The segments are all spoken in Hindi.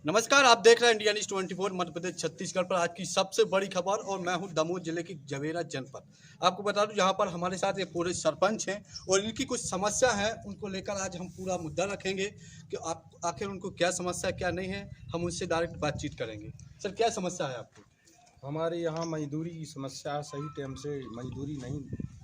नमस्कार, आप देख रहे हैं इंडिया न्यूज़ 24 मध्य प्रदेश छत्तीसगढ़ पर आज की सबसे बड़ी खबर। और मैं हूं दमोह जिले की जवेरा जनपद। आपको बता दूं यहाँ पर हमारे साथ ये पूरे सरपंच हैं और इनकी कुछ समस्या है, उनको लेकर आज हम पूरा मुद्दा रखेंगे कि आप आखिर उनको क्या समस्या क्या नहीं है। हम उनसे डायरेक्ट बातचीत करेंगे। सर, क्या समस्या है आपको? हमारे यहाँ मजदूरी की समस्या है, सही टाइम से मजदूरी नहीं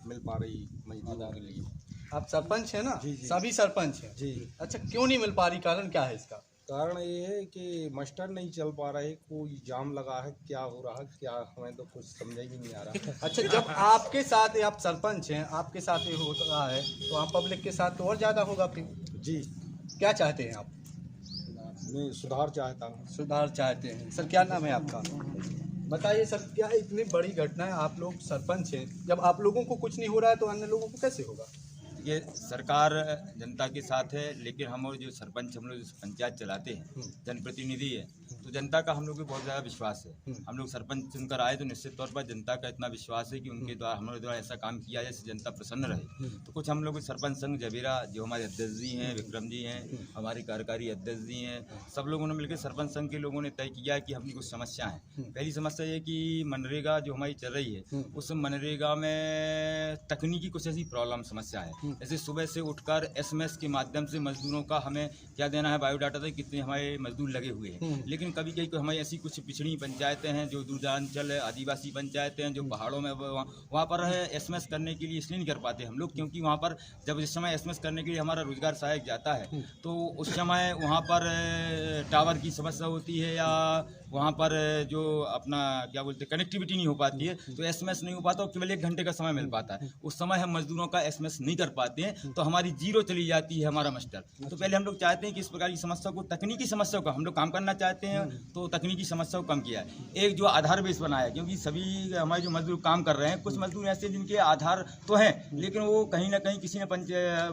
मिल पा रही मजदूरों के लिए। आप सरपंच हैं ना? जी जी। सभी सरपंच हैं जी। अच्छा, क्यों नहीं मिल पा रही? कारण क्या है इसका? कारण ये है कि मास्टर नहीं चल पा रहे, कोई जाम लगा है, क्या हो रहा है क्या, हमें तो कुछ समझ ही नहीं आ रहा। अच्छा, जब आपके साथ आप सरपंच हैं, आपके साथ ये हो रहा है तो आप पब्लिक के साथ तो और ज़्यादा होगा फिर। जी। क्या चाहते हैं आप? मैं सुधार चाहता हूँ। सुधार चाहते हैं। सर, क्या नाम है आपका? बताइए सर, क्या इतनी बड़ी घटना है? आप लोग सरपंच हैं, जब आप लोगों को कुछ नहीं हो रहा है तो अन्य लोगों को कैसे होगा? ये सरकार जनता के साथ है, लेकिन हम और जो सरपंच हम लोग जो पंचायत चलाते हैं, जनप्रतिनिधि है, तो जनता का हम लोग को बहुत ज़्यादा विश्वास है। हम लोग सरपंच चुनकर आए तो निश्चित तौर पर जनता का इतना विश्वास है कि उनके द्वारा हमारे द्वारा ऐसा काम किया जाए जिससे जनता प्रसन्न रहे। तो कुछ हम लोग सरपंच संघ जवेरा, जो हमारे अध्यक्ष जी हैं, विक्रम जी हैं, हमारे कार्यकारी अध्यक्ष जी हैं, सब लोगों ने मिलकर सरपंच संघ के लोगों ने तय किया कि अपनी कुछ समस्या है। पहली समस्या ये कि मनरेगा जो हमारी चल रही है, उस मनरेगा में तकनीकी कुछ ऐसी प्रॉब्लम समस्या है। जैसे सुबह से उठकर एसएमएस के माध्यम से मजदूरों का हमें क्या देना है, बायोडाटा से कितने हमारे मजदूर लगे हुए हैं। लेकिन कभी कभी हमारी ऐसी कुछ पिछड़ी पंचायतें हैं, जो दूरदरांचल आदिवासी पंचायतें हैं, जो पहाड़ों में वहाँ पर एसएमएस करने के लिए इसलिए नहीं कर पाते हम लोग, क्योंकि वहाँ पर जब इस समय एसएमएस करने के लिए हमारा रोजगार सहायक जाता है तो उस समय वहाँ पर टावर की समस्या होती है, या वहाँ पर जो अपना क्या बोलते कनेक्टिविटी नहीं हो पाती है, तो एसएमएस नहीं हो पाता और केवल 1 घंटे का समय मिल पाता है। उस समय हम मजदूरों का एसएमएस नहीं कर पाते हैं तो हमारी जीरो चली जाती है हमारा मास्टर। तो पहले हम लोग चाहते हैं कि इस प्रकार की समस्या को, तकनीकी समस्या को हम लोग काम करना चाहते हैं, तो तकनीकी समस्या को कम किया है। एक जो आधार बेस बनाया, क्योंकि सभी हमारे जो मजदूर काम कर रहे हैं, कुछ मजदूर ऐसे जिनके आधार तो हैं लेकिन वो कहीं ना कहीं किसी ने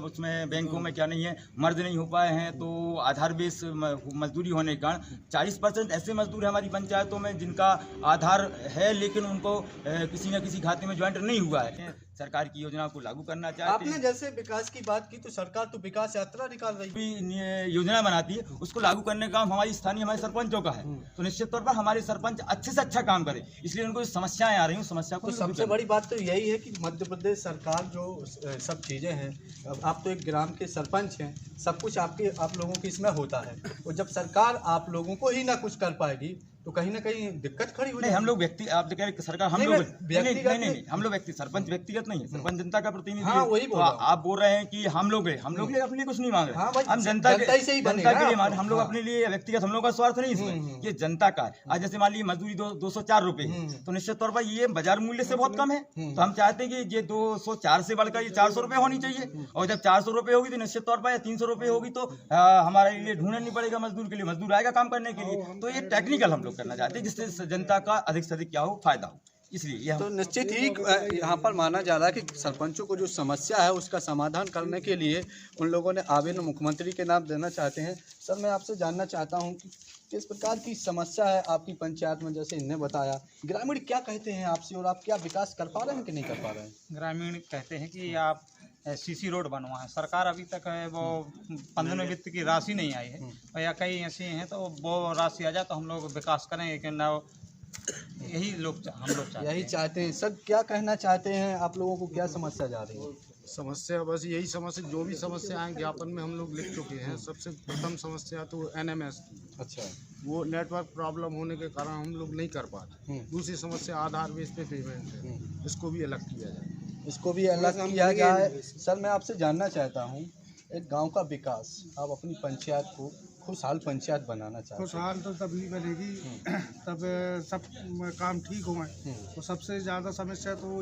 उसमें बैंकों में क्या नहीं है, मर्ज नहीं हो पाए हैं, तो आधार बेस मजदूरी होने के कारण 40% ऐसे मजदूर हैं हमारी पंचायतों में जिनका आधार है लेकिन उनको किसी न किसी खाते में ज्वाइंट नहीं हुआ है। सरकार की योजना को लागू करना चाहते आपने हैं। जैसे विकास की बात की तो सरकार तो विकास यात्रा निकाल रही है। योजना बनाती है, उसको लागू करने का काम हमारी स्थानीय हमारे सरपंचों का है। तो निश्चित तौर पर हमारे सरपंच अच्छे से अच्छा काम करें, इसलिए उनको समस्याएं आ रही हैं, समस्या को तो सबसे बड़ी बात तो यही है कि मध्य प्रदेश सरकार जो सब चीज़ें हैं, अब आप तो एक ग्राम के सरपंच हैं, सब कुछ आप लोगों के इसमें होता है, और जब सरकार आप लोगों को ही ना कुछ कर पाएगी तो कहीं ना कहीं दिक्कत खड़ी हो नहीं, हम लोग व्यक्ति, आप कह रहे सरकार हम लोग नहीं, हम लोग व्यक्ति, सरपंच व्यक्तिगत नहीं है, सरपंच जनता का प्रतिनिधि हाँ, है। वही तो आप बोल रहे हैं कि हम लोग अपने लिए कुछ नहीं मांग रहे, हम जनता के लिए मांग रहे। हम लोग अपने लिए व्यक्तिगत, हम लोग का स्वार्थ नहीं इसमें, ये जनता का है। आज जैसे मान लीजिए मजदूरी 204 रुपए है, तो निश्चित तौर पर ये बाजार मूल्य से बहुत कम है, तो हम चाहते हैं कि ये 204 से बढ़कर ये 400 रुपए होनी चाहिए, और जब 400 रुपए होगी तो निश्चित तौर पर 300 रुपए होगी तो हमारे लिए ढूंढना नहीं पड़ेगा मजदूर के लिए, मजदूर आएगा काम करने के लिए। तो ये टेक्निकल हम लोग करना चाहते हैं जिससे जनता का अधिक से अधिक क्या हो, फायदा हो, इसलिए तो निश्चित ही यहाँ पर माना जा रहा है कि सरपंचों को जो समस्या है उसका समाधान करने के लिए उन लोगों ने आवेदन मुख्यमंत्री के नाम देना चाहते हैं। सर, मैं आपसे जानना चाहता हूँ कि किस प्रकार की समस्या है आपकी पंचायत में? जैसे इन्हें बताया, ग्रामीण क्या कहते हैं आपसे और आप क्या विकास कर पा रहे हैं कि नहीं कर पा रहे हैं? ग्रामीण कहते हैं कि आप सीसी रोड बनवाएं। सरकार अभी तक वो 15वें वित्त की राशि नहीं आई है, या कई ऐसे हैं तो वो राशि आ जाए तो हम लोग विकास करेंगे कि ना, यही हम लोग चाहते हैं। सर, क्या कहना चाहते हैं? आप लोगों को क्या समस्या जा रही है? समस्या बस यही समस्या, जो भी समस्याएं ज्ञापन में हम लोग लिख चुके हैं। सबसे प्रथम समस्या तो एनएमएस, अच्छा, वो नेटवर्क प्रॉब्लम होने के कारण हम लोग नहीं कर पाते। दूसरी समस्या आधार बेस पे पेमेंट है, इसको भी अलग किया जाए। इसको भी अलग किया जाए। सर, मैं आपसे जानना चाहता हूँ, एक गांव का विकास, आप अपनी पंचायत को खुशहाल पंचायत बनाना चाहते हैं। खुशहाल तो तभी बनेगी तब सब काम ठीक हों। तो सबसे ज़्यादा समस्या तो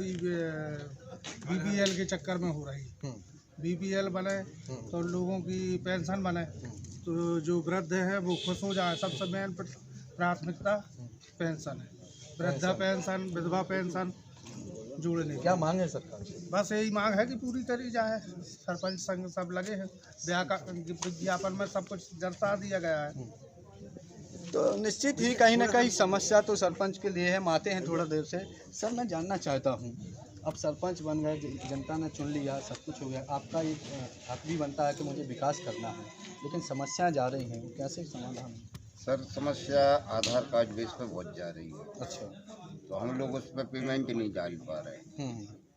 बीपीएल के चक्कर में हो रही। बीपीएल बने तो लोगों की पेंशन बने तो जो वृद्ध हैं वो खुश हो जाए। सबसे मेन प्राथमिकता पेंशन है, वृद्धा पेंशन, विधवा पेंशन जोड़ने। क्या मांग है सरकार से? बस यही मांग है कि पूरी करी जाए। सरपंच संघ सब लगे हैं, विज्ञापन में सब कुछ दर्शा दिया गया है। तो निश्चित ही कहीं ना कहीं समस्या तो सरपंच के लिए है। हम आते हैं थोड़ा देर से। सर, मैं जानना चाहता हूँ, अब सरपंच बन गए, जनता ने चुन लिया, सब कुछ हो गया, आपका एक हक भी बनता है कि मुझे विकास करना है, लेकिन समस्याएं जा रही हैं, कैसे समाधान? सर समस्या आधार कार्ड बेस पे बहुत जा रही है। अच्छा। तो हम लोग उस पर पेमेंट नहीं डाल पा रहे हैं।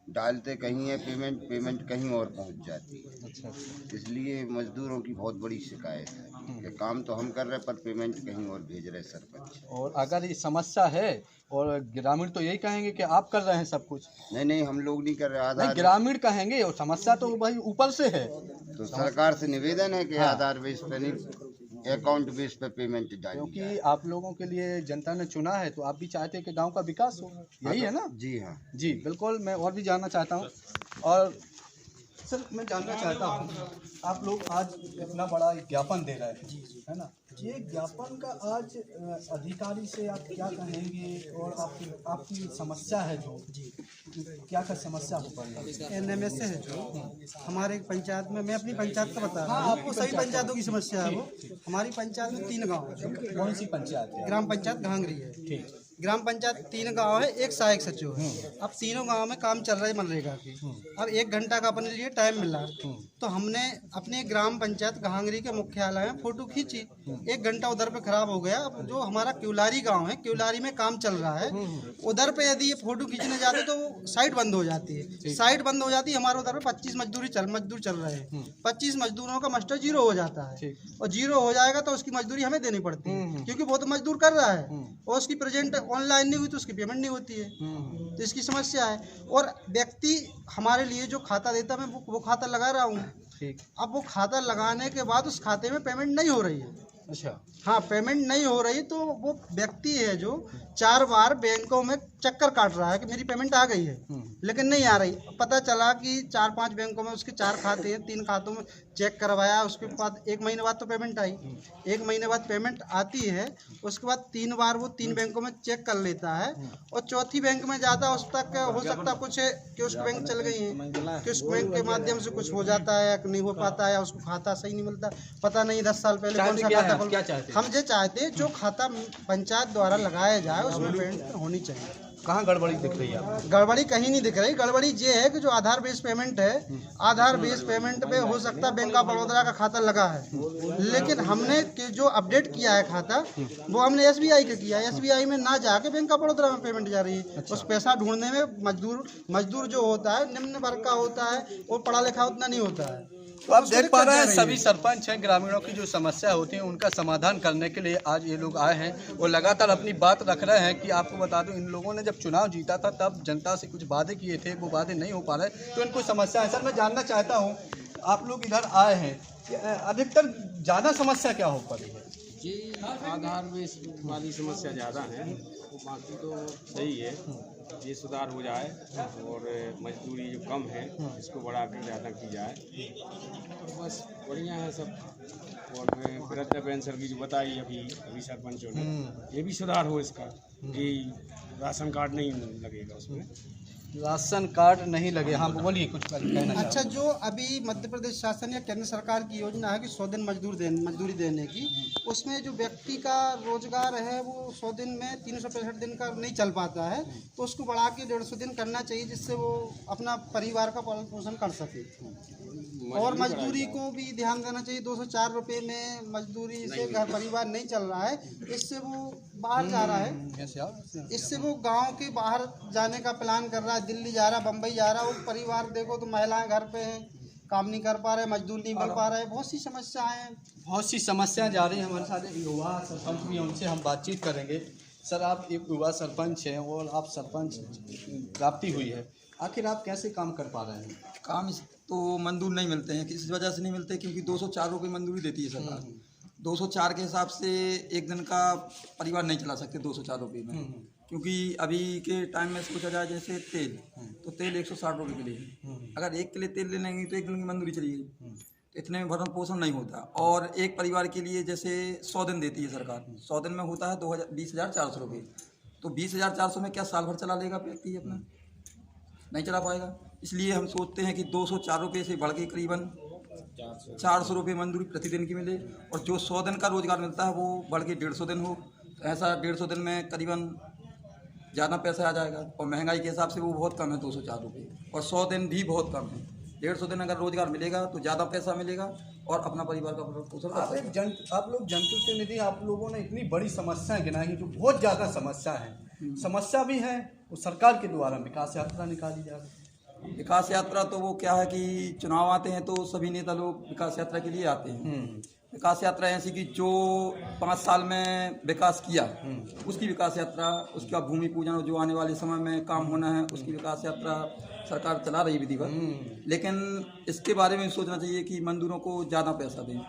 डालते कहीं है पेमेंट कहीं और पहुंच जाती है। अच्छा। इसलिए मजदूरों की बहुत बड़ी शिकायत है कि काम तो हम कर रहे हैं पर पेमेंट कहीं और भेज रहे सरपंच। और अगर ये समस्या है और ग्रामीण तो यही कहेंगे कि आप कर रहे हैं सब कुछ। नहीं हम लोग नहीं कर रहे। नहीं, आधार ग्रामीण कहेंगे और समस्या तो भाई ऊपर से है। तो सरकार से निवेदन है कि आधार बेस पे नहीं, अकाउंट बेस पे पेमेंट डाली क्योंकि जाए। आप लोगों के लिए जनता ने चुना है तो आप भी चाहते हैं कि गांव का विकास हो, यही है ना? जी हाँ। जी बिल्कुल। मैं और भी जानना चाहता हूँ। और सर मैं जानना चाहता हूँ, आप लोग आज इतना बड़ा एक ज्ञापन दे रहे हैं, है ना? ये ज्ञापन का आज अधिकारी से आप क्या कहेंगे और आपकी समस्या है जो क्या समस्या हो पा रही है? एनएमएस से है जो हमारे पंचायत में, मैं अपनी पंचायत का बता रहा हूँ, आपको सभी पंचायतों की समस्या है वो। हमारी पंचायत में 3 गाँव है। कौन सी पंचायत है? ग्राम पंचायत घांगरी है। ठीक। ग्राम पंचायत 3 गांव है, एक सहायक सचिव है। अब तीनों गांव में काम चल रहा है मनरेगा की। अब 1 घंटा का अपने लिए टाइम मिला, तो हमने अपने ग्राम पंचायत घांगरी के मुख्यालय में फोटो खींची। 1 घंटा उधर पे खराब हो गया। अब जो हमारा क्यूलारी गांव है, क्यूलारी में काम चल रहा है, उधर पे यदि ये फोटो खींचने जाते तो साइट बंद हो जाती है। साइट बंद हो जाती है, हमारे उधर पे 25 मजदूर चल रहे हैं। 25 मजदूरों का मास्टर 0 हो जाता है, और 0 हो जाएगा तो उसकी मजदूरी हमें देनी पड़ती है, क्योंकि वो तो मजदूर कर रहा है और उसकी प्रेजेंट ऑनलाइन नहीं हुई तो उसकी पेमेंट नहीं होती है। तो इसकी समस्या है। और व्यक्ति हमारे लिए जो खाता देता, मैं वो खाता लगा रहा हूँ। अब वो खाता लगाने के बाद उस खाते में पेमेंट नहीं हो रही है। अच्छा। हाँ, पेमेंट नहीं हो रही तो वो व्यक्ति है जो 4 बार बैंकों में चक्कर काट रहा है कि मेरी पेमेंट आ गई है, लेकिन नहीं आ रही। पता चला कि 4-5 बैंकों में उसके 4 खाते हैं, 3 खातों में चेक करवाया, उसके बाद 1 महीने बाद तो पेमेंट आई। 1 महीने बाद पेमेंट आती है, उसके बाद 3 बार वो 3 बैंकों में चेक कर लेता है, और चौथी बैंक में जाता, उस तक हो सकता कुछ है कि उस बैंक चल गई है, कि उस बैंक के माध्यम से कुछ हो जाता है या नहीं हो पाता है, उसको खाता सही नहीं मिलता, पता नहीं 10 साल पहले कौन सा खाता खोल। क्या चाहते हैं? हम ये चाहते हैं जो खाता पंचायत द्वारा लगाया जाए उसमें पेमेंट होनी चाहिए। कहाँ गड़बड़ी दिख रही है आपको? गड़बड़ी कहीं नहीं दिख रही। गड़बड़ी ये है कि जो आधार बेस्ड पेमेंट है, आधार बेस्ड पेमेंट में हो सकता है बैंक ऑफ बड़ौदा का खाता लगा है, लेकिन हमने जो अपडेट किया है खाता, वो हमने एसबीआई का किया है। एसबीआई में ना जाके बैंक ऑफ बड़ौदा में पेमेंट जा रही है। उस पैसा ढूंढने में मजदूर जो होता है निम्न वर्ग का होता है, वो पढ़ा लिखा उतना नहीं होता है। तो आप देख पा रहे हैं सभी सरपंच हैं, ग्रामीणों की जो समस्या होती है उनका समाधान करने के लिए आज ये लोग आए हैं और लगातार अपनी बात रख रहे हैं। कि आपको बता दूं, इन लोगों ने जब चुनाव जीता था तब जनता से कुछ वादे किए थे, वो वादे नहीं हो पा रहे, तो इनको समस्या है। सर मैं जानना चाहता हूँ, आप लोग इधर आए हैं, अधिकतर ज़्यादा समस्या क्या हो पा रही है? जी, आधार बेस वाली समस्या ज़्यादा है, बाकी तो सही है। ये सुधार हो जाए और मजदूरी जो कम है इसको बढ़ा कर ज़्यादा की जाए, तो बस बढ़िया है सब। और मैं वृद्ध पेंशन की जो बताई अभी सरपंचों ने, ये भी सुधार हो इसका कि राशन कार्ड नहीं लगेगा उसमें। राशन कार्ड नहीं लगे? हाँ बोलिए, कुछ कहना। अच्छा, जो अभी मध्य प्रदेश शासन या केंद्र सरकार की योजना है कि 100 दिन मजदूरी देने की, उसमें जो व्यक्ति का रोजगार है वो 100 दिन में 365 दिन का नहीं चल पाता है, तो उसको बढ़ा के 150 दिन करना चाहिए, जिससे वो अपना परिवार का पालन पोषण कर सके। और मजदूरी को भी ध्यान देना चाहिए। 204 रुपये में मजदूरी से घर परिवार नहीं चल रहा है, इससे वो बाहर जा रहा है, इससे वो गांव के बाहर जाने का प्लान कर रहा है, दिल्ली जा रहा, बम्बई जा रहा। वो परिवार देखो तो महिलाएं घर पे हैं, काम नहीं कर पा रहे, मजदूर नहीं मिल पा रहे, बहुत सी समस्याएं हैं। बहुत सी समस्याएं जा रही हैं। हमारे साथ एक युवा सरपंच भी हैं, उनसे हम बातचीत करेंगे। सर आप एक युवा सरपंच हैं और आप सरपंच प्राप्ति हुई है, आखिर आप कैसे काम कर पा रहे हैं? काम तो मजदूर नहीं मिलते हैं, किस वजह से नहीं मिलते, क्योंकि 204 रुपये मजदूरी देती है सरकार। 204 के हिसाब से एक दिन का परिवार नहीं चला सकते 204 रुपये में, क्योंकि अभी के टाइम में सोचा जाए जैसे तेल, तो तेल 160 रुपये के लिए, अगर 1 किलो तेल ले लेंगे तो 1 दिन की मजदूरी चलेगी, तो इतने में भरण पोषण नहीं होता। और एक परिवार के लिए जैसे 100 दिन देती है सरकार, 100 दिन में होता है 20,400 रुपये, तो 20,400 में क्या साल भर चला लेगा व्यक्ति अपना? नहीं चला पाएगा। इसलिए हम सोचते हैं कि 204 रुपये से बढ़ के करीबन 400 रुपये मजदूरी प्रतिदिन की मिले, और जो 100 दिन का रोजगार मिलता है वो बढ़ के 150 दिन हो, तो ऐसा 150 दिन में करीबन ज़्यादा पैसा आ जाएगा। और महंगाई के हिसाब से वो बहुत कम है 204 रुपये, और 100 दिन भी बहुत कम है। 150 दिन अगर रोजगार मिलेगा तो ज़्यादा पैसा मिलेगा और अपना परिवार का पोषण कर आप सकते हैं। आप लोग जनप्रतिनिधि, आप लोगों ने इतनी बड़ी समस्याएं गिनाई जो बहुत ज़्यादा समस्या है, समस्या भी है, वो सरकार के द्वारा विकास यात्रा निकाली जा रही है। विकास यात्रा तो वो क्या है कि चुनाव आते हैं तो सभी नेता लोग विकास यात्रा के लिए आते हैं। विकास यात्रा ऐसी कि जो 5 साल में विकास किया उसकी विकास यात्रा, उसका भूमि पूजन और जो आने वाले समय में काम होना है उसकी विकास यात्रा सरकार चला रही विधिवत। लेकिन इसके बारे में सोचना चाहिए कि मजदूरों को ज़्यादा पैसा दें।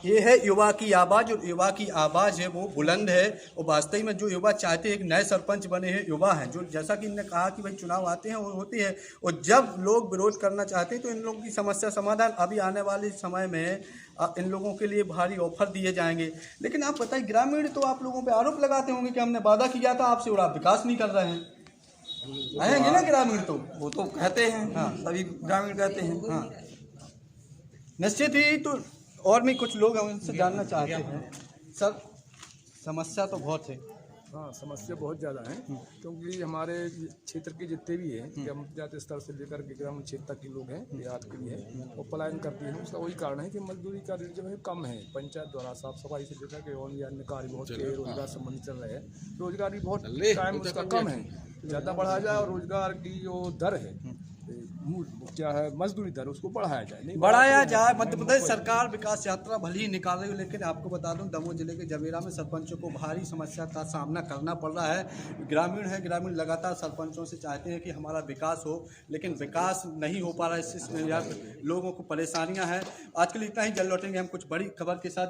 ये है युवा की आवाज़, और युवा की आवाज़ है वो बुलंद है, और वास्तव में जो युवा चाहते हैं, एक नए सरपंच बने हैं युवा हैं, जो जैसा कि इन्होंने कहा कि भाई चुनाव आते हैं और होती है, और जब लोग विरोध करना चाहते हैं तो इन लोगों की समस्या समाधान अभी आने वाले समय में इन लोगों के लिए भारी ऑफर दिए जाएंगे। लेकिन आप बताइए, ग्रामीण तो आप लोगों पर आरोप लगाते होंगे कि हमने वादा किया था आपसे और आप विकास नहीं कर रहे हैं, आएंगे ना ग्रामीण? तो वो तो कहते हैं, हाँ, सभी ग्रामीण कहते हैं। हाँ, निश्चित ही। तो और भी कुछ लोग हम उनसे जानना चाहते हैं। सर, समस्या तो बहुत है। हाँ, समस्या बहुत ज़्यादा है, क्योंकि हमारे क्षेत्र के जितने भी हैं, ग्राम पंचायत स्तर से लेकर के ग्रामीण क्षेत्र तक के लोग हैं, देहात के लिए हैं, वो पलायन करते हैं। उसका वही कारण है कि मजदूरी का रेट जो है कम है। पंचायत द्वारा साफ सफाई से लेकर के अन्य अन्य कार्य बहुत रोजगार संबंधी चल रहे हैं। रोजगार भी बहुत टाइम उसका कम है, ज़्यादा बढ़ाया जाए और रोजगार की जो दर है क्या है, मजदूरी दर, उसको बढ़ाया जाए, नहीं बढ़ाया जाए। मध्य प्रदेश सरकार विकास यात्रा भले ही निकाल रही है, लेकिन आपको बता दूं दमोह जिले के जवेरा में सरपंचों को भारी समस्या का सामना करना पड़ रहा है। ग्रामीण है, ग्रामीण लगातार सरपंचों से चाहते हैं कि हमारा विकास हो, लेकिन विकास नहीं हो पा रहा है। इससे लोगों को परेशानियां हैं। आज के लिए इतना ही, जल्द लौटेंगे हम कुछ बड़ी खबर के साथ।